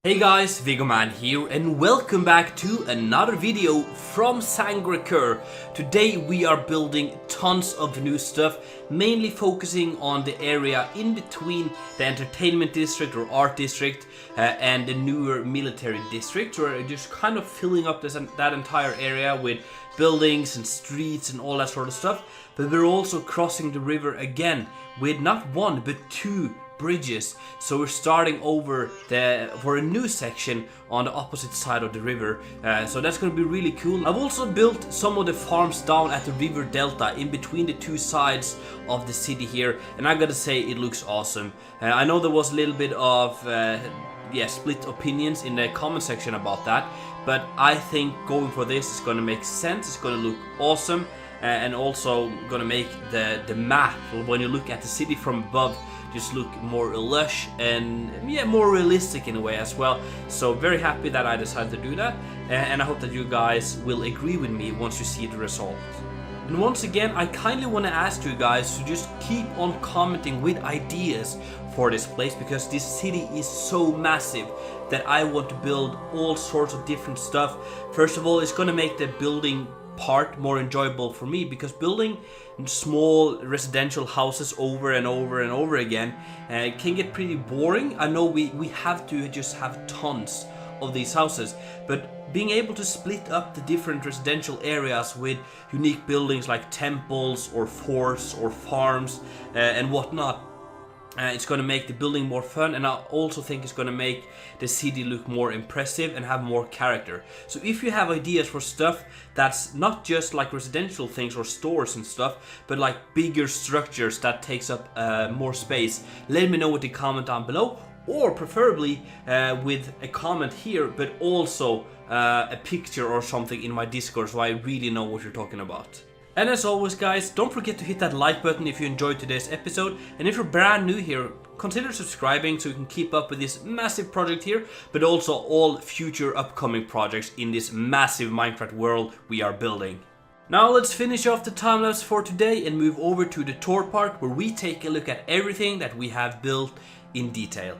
Hey guys, Viggoman here and welcome back to another video from Sangra'Qur. Today we are building tons of new stuff, mainly focusing on the area in between the entertainment district or art district and the newer military district. We're just kind of filling up that entire area with buildings and streets and all that sort of stuff. But we're also crossing the river again with not one but two bridges, so we're starting over for a new section on the opposite side of the river, so that's going to be really cool. I've also built some of the farms down at the river delta in between the two sides of the city here, and I gotta say it looks awesome. I know there was a little bit of split opinions in the comment section about that, but I think going for this is going to make sense. It's going to look awesome, and also going to make the map, when you look at the city from above, just look more lush and more realistic in a way as well. So very happy that I decided to do that, and I hope that you guys will agree with me once you see the result. And once again, I kindly want to ask you guys to just keep on commenting with ideas for this place, because this city is so massive that I want to build all sorts of different stuff. First of all, it's going to make the building part more enjoyable for me, because building small residential houses over and over and over again can get pretty boring. I know we have to just have tons of these houses, but being able to split up the different residential areas with unique buildings like temples or forts or farms and whatnot, it's going to make the building more fun, and I also think it's going to make the city look more impressive and have more character. So if you have ideas for stuff that's not just like residential things or stores and stuff, but like bigger structures that takes up more space, let me know with the comment down below, or preferably with a comment here, but also a picture or something in my Discord, so I really know what you're talking about. And as always guys, don't forget to hit that like button if you enjoyed today's episode, and if you're brand new here, consider subscribing so you can keep up with this massive project here, but also all future upcoming projects in this massive Minecraft world we are building. Now let's finish off the time-lapse for today and move over to the tour part, where we take a look at everything that we have built in detail.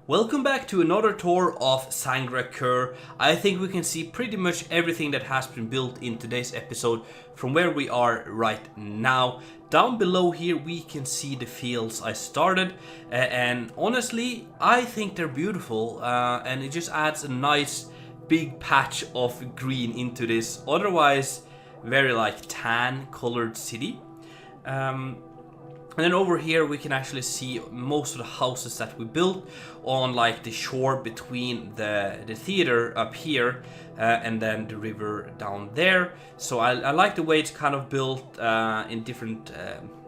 Welcome back to another tour of Sangra'Qur. I think we can see pretty much everything that has been built in today's episode from where we are right now. Down below here we can see the fields I started, and honestly I think they're beautiful, and it just adds a nice big patch of green into this otherwise very like tan colored city. And then over here we can actually see most of the houses that we built on like the shore between the theater up here and then the river down there. So I like the way it's kind of built in different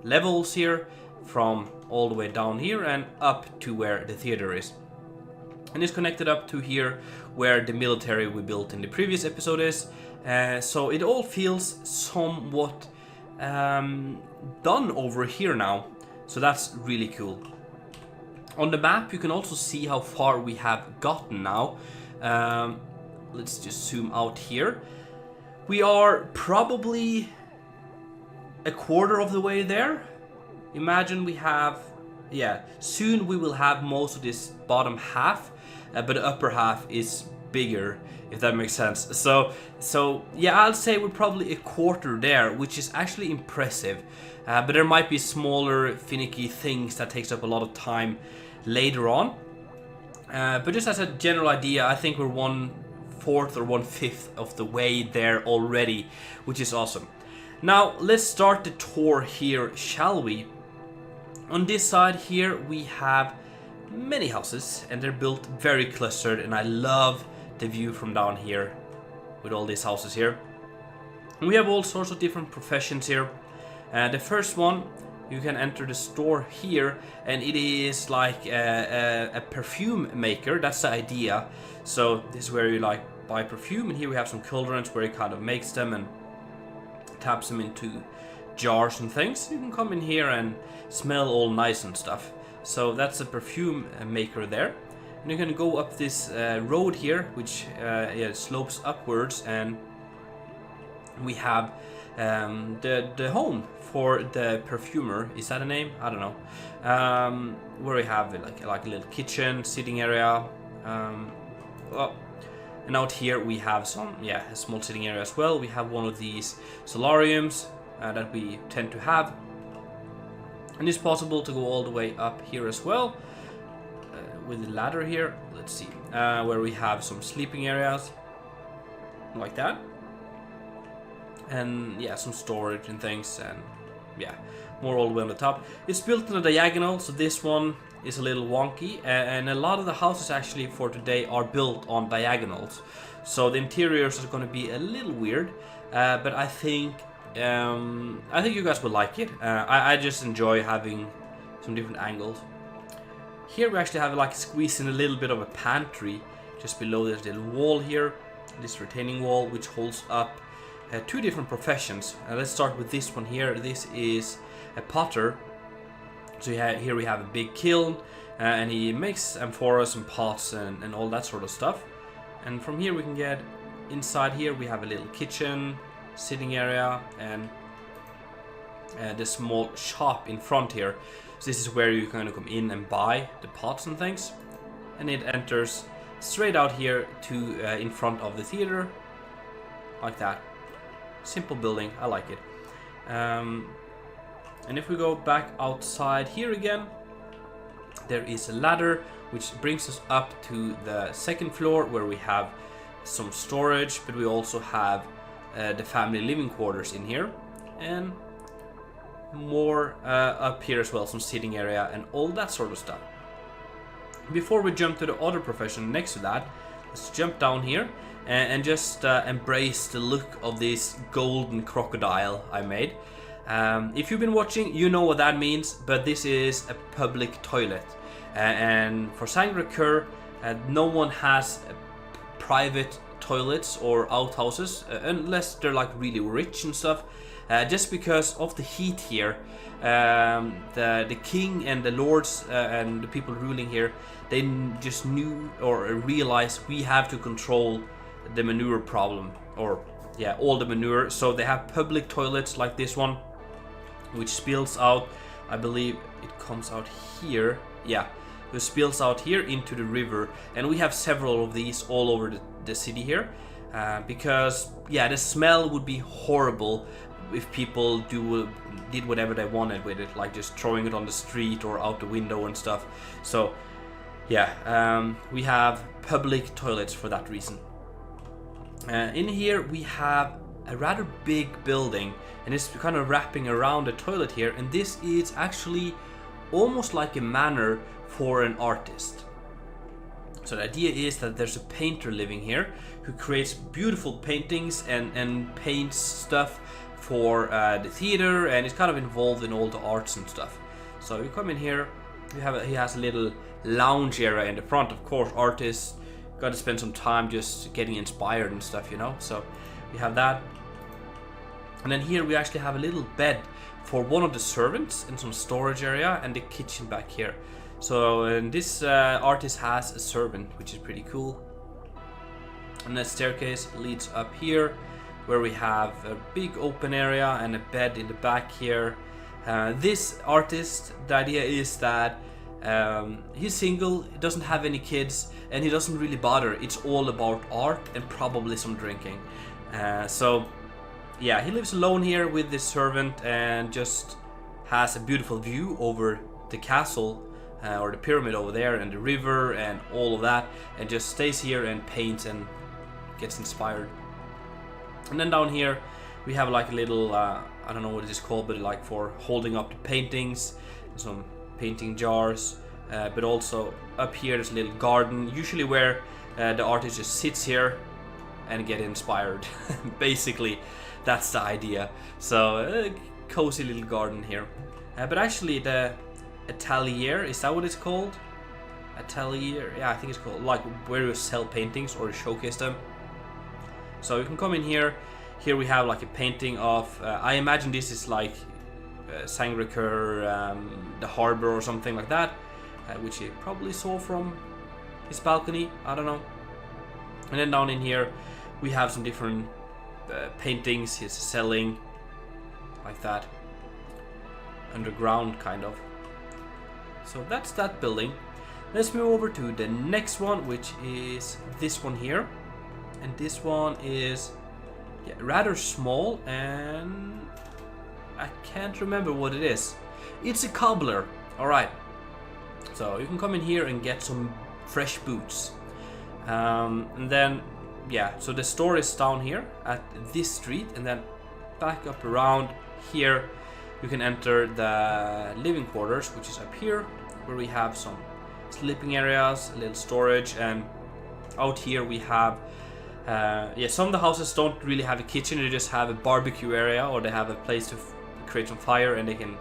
levels here, from all the way down here and up to where the theater is. And it's connected up to here where the military we built in the previous episode is. So it all feels somewhat done over here now, so that's really cool. On the map you can also see how far we have gotten now. Let's just zoom out here. We are probably a quarter of the way there. Imagine we have, soon we will have most of this bottom half, but the upper half is bigger, if that makes sense. So yeah, I'll say we're probably a quarter there, which is actually impressive. But there might be smaller finicky things that takes up a lot of time later on. But just as a general idea, I think we're 1/4 or 1/5 of the way there already, which is awesome. Now let's start the tour here, shall we? On this side here we have many houses, and they're built very clustered, and I love the view from down here with all these houses here. And we have all sorts of different professions here. The first one, you can enter the store here, and it is like a perfume maker. That's the idea. So this is where you like buy perfume, and here we have some cauldrons where he kind of makes them and taps them into jars and things. You can come in here and smell all nice and stuff. So that's a perfume maker there. And you can go up this road here, which slopes upwards, and We have the home for the perfumer. Is that a name? I don't know. Where we have like a little kitchen, sitting area. Well, and out here we have a small sitting area as well. We have one of these solariums that we tend to have, and it's possible to go all the way up here as well with the ladder here. Let's see, where we have some sleeping areas like that, and yeah, some storage and things, and yeah, more all the way on the top. It's built on a diagonal, so this one is a little wonky, and a lot of the houses actually for today are built on diagonals, so the interiors are going to be a little weird, but I think you guys will like it. I just enjoy having some different angles. Here we actually have like squeezed in a little bit of a pantry just below this little wall here, this retaining wall, which holds up two different professions. Let's start with this one here. This is a potter. So here we have a big kiln, and he makes amphoras and pots and all that sort of stuff. And from here we can get inside here. We have a little kitchen, sitting area, and the small shop in front here. So this is where you kind of come in and buy the pots and things. And it enters straight out here to in front of the theater, like that. Simple building, I like it. And if we go back outside here again, there is a ladder which brings us up to the second floor, where we have some storage, but we also have the family living quarters in here, and more up here as well, some sitting area and all that sort of stuff. Before we jump to the other profession next to that, let's jump down here and just embrace the look of this golden crocodile I made. If you've been watching, you know what that means, but this is a public toilet. And for Sangra'Qur, no one has private toilets or outhouses, unless they're like really rich and stuff. Just because of the heat here, the king and the lords and the people ruling here, they just knew or realized we have to control the manure problem, or yeah, all the manure. So they have public toilets like this one, which spills out, I believe it comes out here, yeah, it spills out here into the river, and we have several of these all over the city here, because yeah, the smell would be horrible if people did whatever they wanted with it, like just throwing it on the street or out the window and stuff. So yeah, we have public toilets for that reason. In here we have a rather big building, and it's kind of wrapping around the toilet here, and this is actually almost like a manor for an artist. So the idea is that there's a painter living here who creates beautiful paintings and paints stuff for the theater, and is kind of involved in all the arts and stuff. So you come in here, he has a little lounge area in the front. Of course, artists got to spend some time just getting inspired and stuff, you know. So we have that, and then here we actually have a little bed for one of the servants and some storage area, and the kitchen back here. So and this artist has a servant, which is pretty cool. And the staircase leads up here, where we have a big open area and a bed in the back here. This artist, the idea is that he's single, he doesn't have any kids, and he doesn't really bother. It's all about art and probably some drinking. So yeah, he lives alone here with this servant, and just has a beautiful view over the castle, or the pyramid over there, and the river and all of that, and just stays here and paints and gets inspired. And then down here we have like a little I don't know what it is called, but like for holding up the paintings, some painting jars, but also up here there's a little garden, usually where the artist just sits here and get inspired. Basically that's the idea. So a cozy little garden here, but actually the atelier, is that what it's called? Atelier, yeah, I think it's called, like where you sell paintings or showcase them. So you can come in here. Here we have like a painting of, I imagine this is like Sangra'Qur, the harbor or something like that, which he probably saw from his balcony, I don't know. And then down in here we have some different paintings he's selling, like that, underground kind of. So that's that building. Let's move over to the next one, which is this one here, and this one is rather small, and I can't remember what it is. It's a cobbler. All right, so you can come in here and get some fresh boots, and then so the store is down here at this street, and then back up around here you can enter the living quarters, which is up here, where we have some sleeping areas, a little storage, and out here we have some of the houses don't really have a kitchen, they just have a barbecue area, or they have a place to create some fire and they can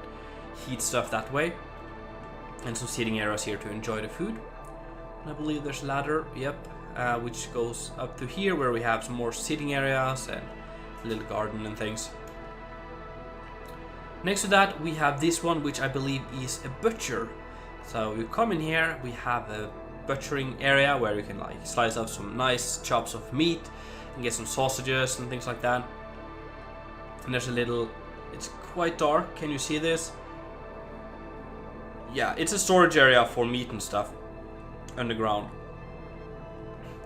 heat stuff that way, and some seating areas here to enjoy the food. And I believe there's a ladder, which goes up to here, where we have some more sitting areas and a little garden and things. Next to that we have this one, which I believe is a butcher. So you come in here, we have a butchering area where you can like slice up some nice chops of meat and get some sausages and things like that. And there's a little, it's quite dark, can you see this? Yeah, it's a storage area for meat and stuff underground.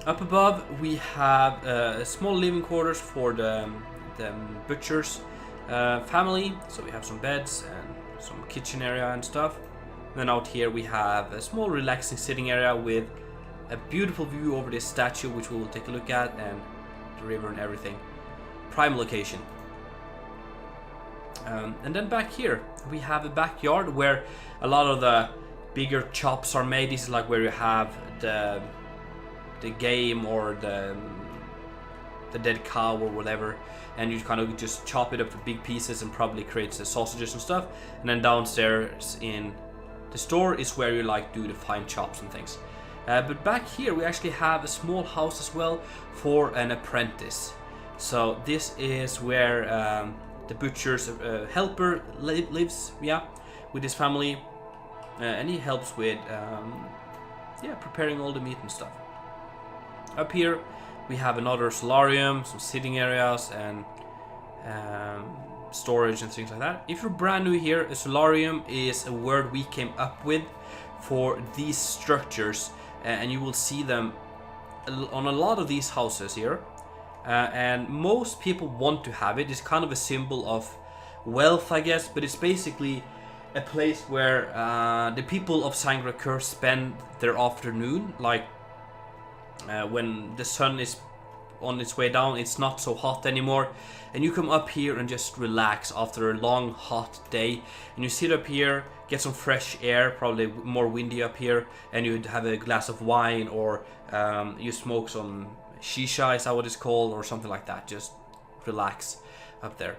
Up above we have a small living quarters for the butcher's family, so we have some beds and some kitchen area and stuff. And then out here we have a small relaxing sitting area with a beautiful view over this statue, which we will take a look at, and the river and everything. Prime location. And then back here we have a backyard where a lot of the bigger chops are made. This is like where you have the game or the dead cow or whatever, and you kind of just chop it up for big pieces and probably creates the sausages and stuff. And then downstairs in the store is where you like do the fine chops and things. But back here we actually have a small house as well for an apprentice. So this is where the butcher's helper lives, with his family, and he helps with preparing all the meat and stuff. Up here we have another solarium, some sitting areas, and storage and things like that. If you're brand new here, a solarium is a word we came up with for these structures, and you will see them on a lot of these houses here, and most people want to have it. It's kind of a symbol of wealth, I guess, but it's basically a place where the people of Sangra'Qur spend their afternoon, like when the sun is on its way down, it's not so hot anymore, and you come up here and just relax after a long hot day, and you sit up here, get some fresh air, probably more windy up here, and you have a glass of wine, or you smoke some shisha, is that what it's called, or something like that. Just relax up there.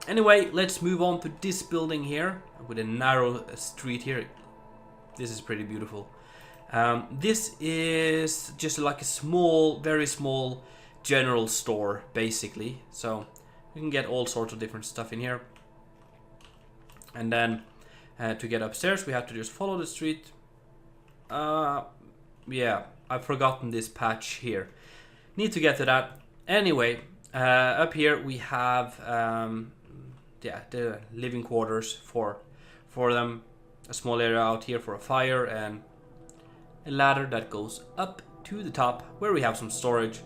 Anyway, let's move on to this building here with a narrow street here. This is pretty beautiful. This is just like a small, very small general store, basically. So you can get all sorts of different stuff in here. And then to get upstairs, we have to just follow the street. Yeah, I've forgotten this patch here. Need to get to that. Anyway, up here we have the living quarters for them. A small area out here for a fire, and a ladder that goes up to the top where we have some storage.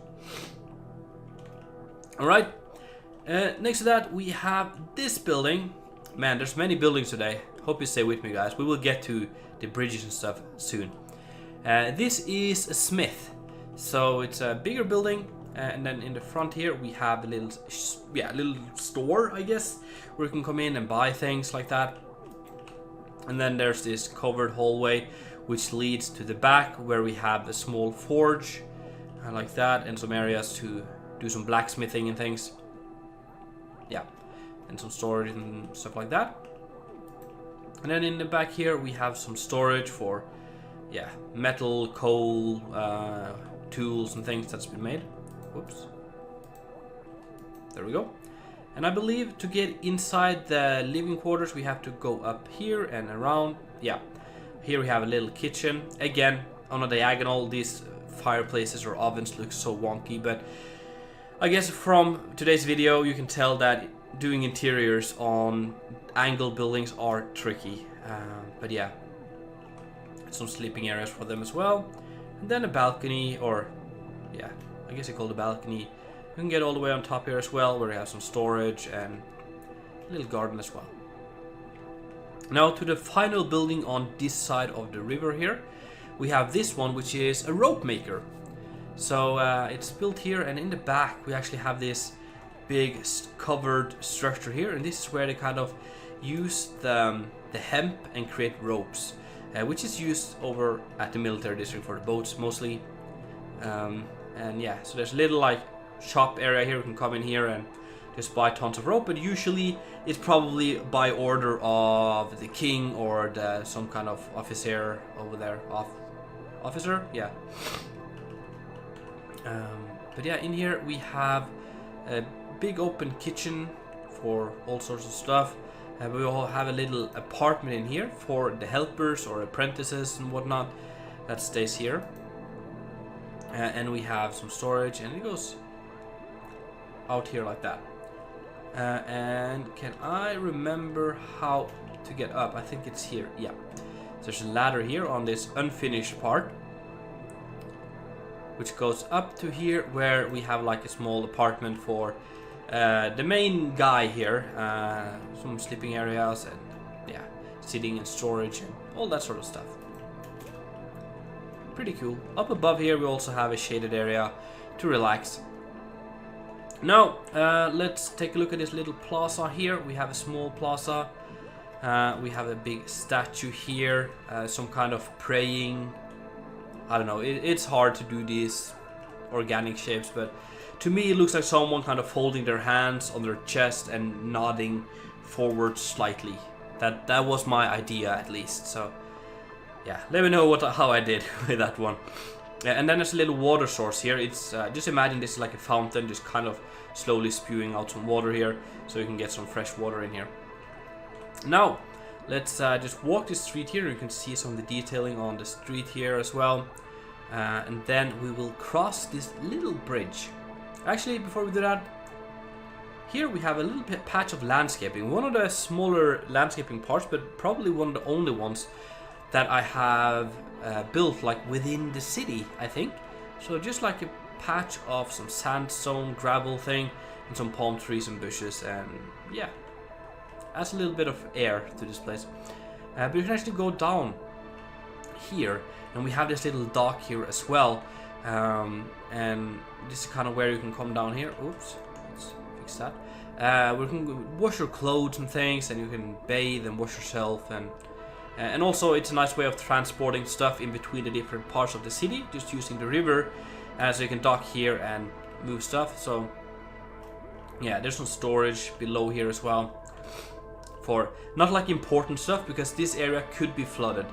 Alright, next to that we have this building. Man, there's many buildings today. Hope you stay with me, guys. We will get to the bridges and stuff soon. This is a smith, so it's a bigger building, and then in the front here we have a little store, I guess, where you can come in and buy things like that. And then there's this covered hallway which leads to the back, where we have a small forge like that, and some areas to do some blacksmithing and things. Yeah, and some storage and stuff like that. And then in the back here we have some storage for metal, coal, tools and things that's been made. Whoops. There we go. And I believe to get inside the living quarters we have to go up here and around. Yeah. Here we have a little kitchen. Again, on a diagonal, these fireplaces or ovens look so wonky, but I guess from today's video you can tell that doing interiors on angled buildings are tricky, but yeah, some sleeping areas for them as well, and then a balcony, or yeah, I guess you call it a balcony. You can get all the way on top here as well, where you have some storage and a little garden as well. Now to the final building on this side of the river here, we have this one, which is a rope maker. So it's built here, and in the back we actually have this big covered structure here, and this is where they kind of use the hemp and create ropes, which is used over at the military district for the boats mostly. And yeah, so there's a little like shop area here. You can come in here and just buy tons of rope, but usually it's probably by order of the king or some kind of officer over there. Officer, yeah. But yeah, in here we have a big open kitchen for all sorts of stuff. We all have a little apartment in here for the helpers or apprentices and whatnot that stays here. And we have some storage, and it goes out here like that. And can I remember how to get up? I think it's here, yeah. So there's a ladder here on this unfinished part, which goes up to here, where we have like a small apartment for the main guy here. Some sleeping areas and yeah, sitting and storage and all that sort of stuff. Pretty cool. Up above here we also have a shaded area to relax. Now let's take a look at this little plaza here. We have a small plaza. We have a big statue here, some kind of praying. I don't know, it's hard to do these organic shapes, but to me it looks like someone kind of folding their hands on their chest and nodding forward slightly. That was my idea, at least. So yeah, let me know how I did with that one. And then there's a little water source here. It's just imagine this is like a fountain, just kind of slowly spewing out some water here, so you can get some fresh water in here. Now let's just walk the street here. You can see some of the detailing on the street here as well. And then we will cross this little bridge. Actually, before we do that, here we have a little patch of landscaping. One of the smaller landscaping parts, but probably one of the only ones that I have built like within the city, I think. So just like a patch of some sandstone gravel thing and some palm trees and bushes, and yeah, adds a little bit of air to this place. But you can actually go down here, and we have this little dock here as well. And this is kind of where you can come down here. Oops, let's fix that. Where you can wash your clothes and things, and you can bathe and wash yourself, and also it's a nice way of transporting stuff in between the different parts of the city, just using the river. So you can dock here and move stuff. So yeah, there's some storage below here as well, for not like important stuff, because this area could be flooded.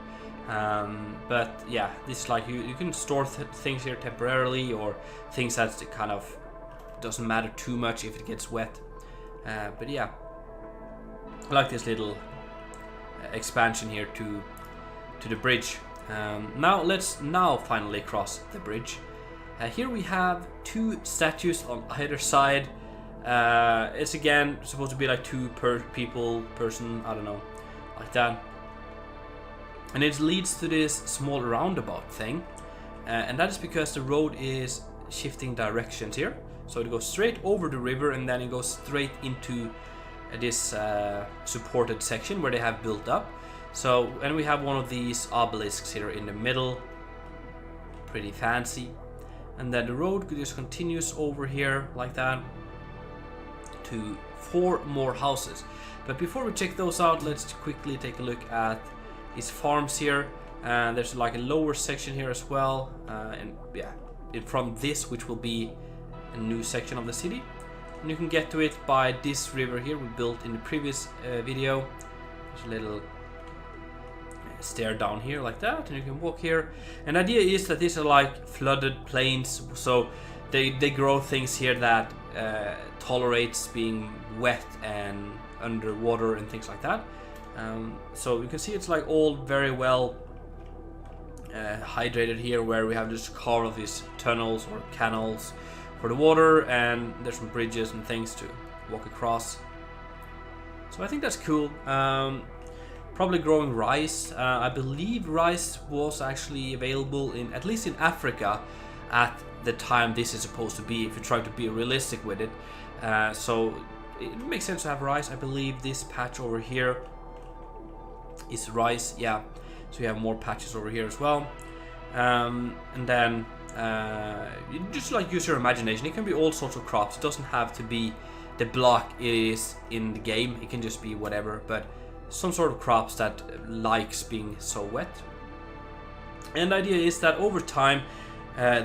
But yeah, this is like you can store things here temporarily, or things that kind of doesn't matter too much if it gets wet. But yeah, I like this little expansion here to the bridge. Now let's finally cross the bridge. Here we have two statues on either side. It's again supposed to be like two person, I don't know, like that. And it leads to this small roundabout thing, and that is because the road is shifting directions here. So it goes straight over the river, and then it goes straight into this supported section where they have built up. So, and we have one of these obelisks here in the middle, pretty fancy. And then the road just continues over here like that to 4 more houses. But before we check those out, let's quickly take a look at these farms here. And there's like a lower section here as well, and yeah, from this, which will be a new section of the city. And you can get to it by this river here we built in the previous video. There's a little stair down here like that, and you can walk here. And the idea is that these are like flooded plains, so they grow things here that tolerates being wet and underwater and things like that. So you can see it's like all very well hydrated here, where we have just carved these tunnels or canals for the water, and there's some bridges and things to walk across. So I think that's cool. Probably growing rice. I believe rice was actually available in, at least in Africa, at the time this is supposed to be, if you try to be realistic with it. So it makes sense to have rice. I believe this patch over here is rice, yeah. So you have more patches over here as well. And then you just like use your imagination. It can be all sorts of crops. It doesn't have to be the block it is in the game. It can just be whatever, but some sort of crops that likes being so wet. And the idea is that over time,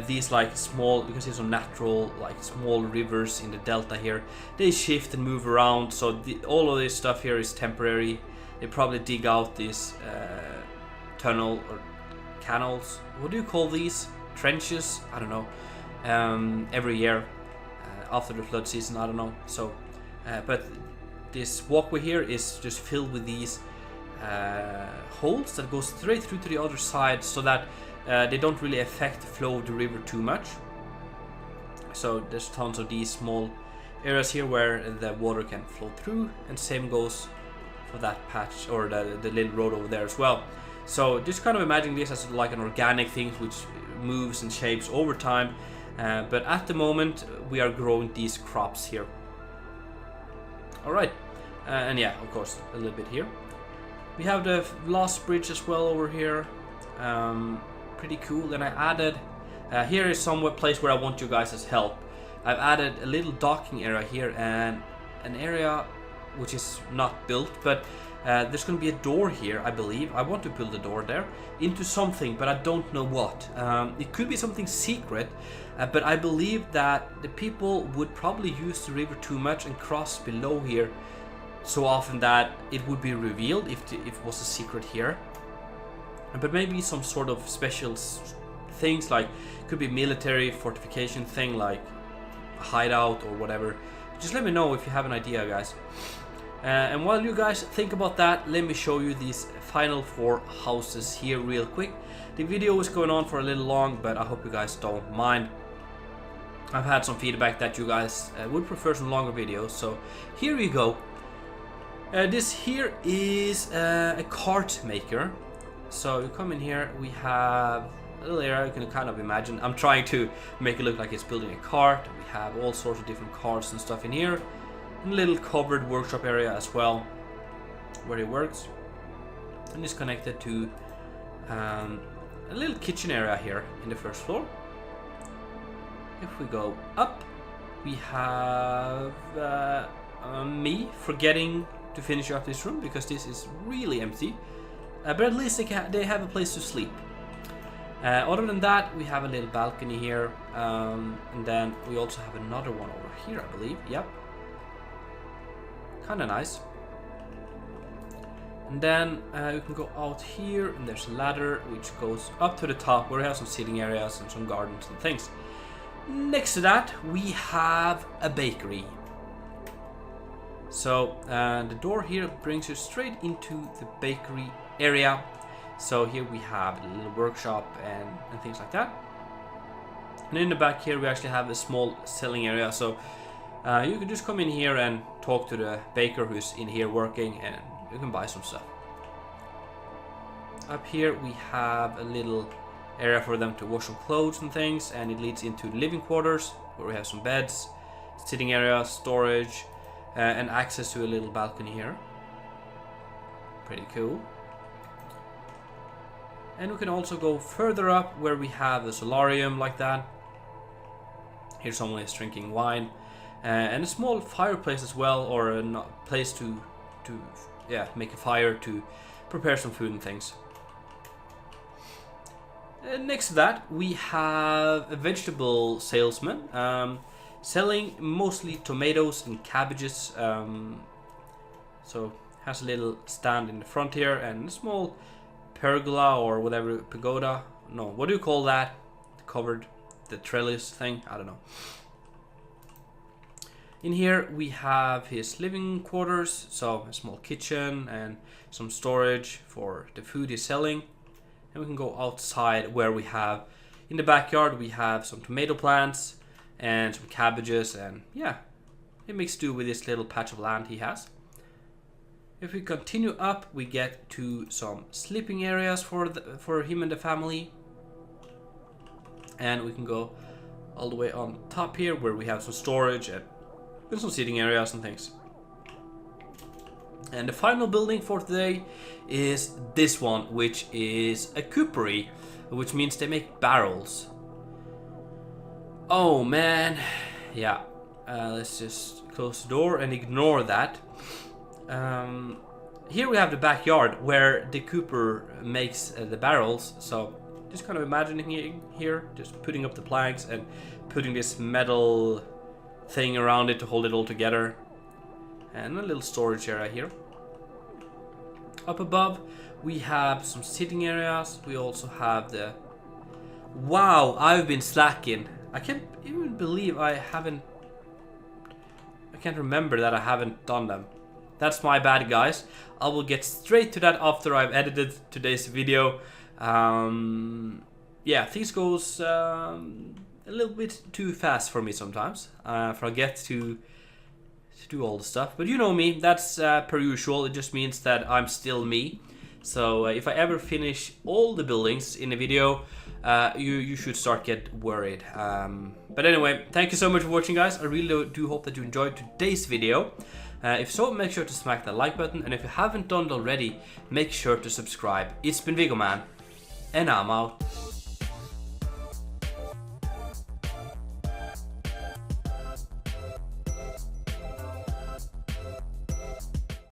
these like small, you can see some natural like small rivers in the delta here, they shift and move around. So all of this stuff here is temporary. They probably dig out these tunnel or canals. What do you call these? Trenches? I don't know. Every year after the flood season, I don't know. So, but this walkway here is just filled with these holes that go straight through to the other side, so that they don't really affect the flow of the river too much. So there's tons of these small areas here where the water can flow through, and same goes for that patch or the little road over there as well. So just kind of imagine this as like an organic thing which moves and shapes over time, but at the moment we are growing these crops here. Alright, and yeah, of course a little bit here. We have the last bridge as well over here. Pretty cool. Then I added, here is some place where I want you guys' help. I've added a little docking area here and an area which is not built, but there's going to be a door here, I believe. I want to build a door there into something, but I don't know what. It could be something secret, but I believe that the people would probably use the river too much and cross below here so often that it would be revealed if it was a secret here. But maybe some sort of special things, like could be military fortification thing, like a hideout or whatever. Just let me know if you have an idea, guys. And while you guys think about that, let me show you these final 4 houses here real quick. The video is going on for a little long, but I hope you guys don't mind. I've had some feedback that you guys would prefer some longer videos, so here we go. This here is a cart maker. So you come in here, we have a little area you can kind of imagine. I'm trying to make it look like it's building a cart. We have all sorts of different carts and stuff in here. And a little covered workshop area as well, where it works. And it's connected to a little kitchen area here in the first floor. If we go up, we have me forgetting to finish up this room because this is really empty. But at least they have a place to sleep. Other than that, we have a little balcony here, and then we also have another one over here, I believe. Yep, kind of nice. And then you can go out here, and there's a ladder which goes up to the top where we have some sitting areas and some gardens and things. Next to that, we have a bakery. So the door here brings you straight into the bakery area. So here we have a little workshop and things like that. And in the back here we actually have a small selling area. So you can just come in here and talk to the baker who's in here working, and you can buy some stuff. Up here we have a little area for them to wash some clothes and things, and it leads into the living quarters where we have some beds, sitting area, storage, and access to a little balcony here. Pretty cool. And we can also go further up where we have the solarium like that. Here someone is drinking wine, and a small fireplace as well, or a place to make a fire to prepare some food and things. And next to that we have a vegetable salesman selling mostly tomatoes and cabbages. So has a little stand in the front here and a small pergola or whatever, pagoda, no, what do you call that, covered, the trellis thing, I don't know. In here we have his living quarters, so a small kitchen and some storage for the food he's selling. And we can go outside where we have, in the backyard we have some tomato plants, and some cabbages, and yeah, it makes do with this little patch of land he has. If we continue up, we get to some sleeping areas for him and the family. And we can go all the way on top here where we have some storage and some seating areas and things. And the final building for today is this one, which is a coopery, which means they make barrels. Oh man, yeah, let's just close the door and ignore that. Here we have the backyard where the cooper makes the barrels, so just kind of imagining here, just putting up the planks and putting this metal thing around it to hold it all together. And a little storage area here. Up above we have some sitting areas. We also have the... Wow, I've been slacking. I can't even believe I can't remember that I haven't done them. That's my bad, guys. I will get straight to that after I've edited today's video. Yeah, things goes a little bit too fast for me sometimes. I forget to do all the stuff, but you know me, that's per usual. It just means that I'm still me. So if I ever finish all the buildings in a video, you should start get worried. But anyway, thank you so much for watching, guys. I really do hope that you enjoyed today's video. If so, make sure to smack that like button, and if you haven't done it already, make sure to subscribe. It's been Viggoman, and I'm out.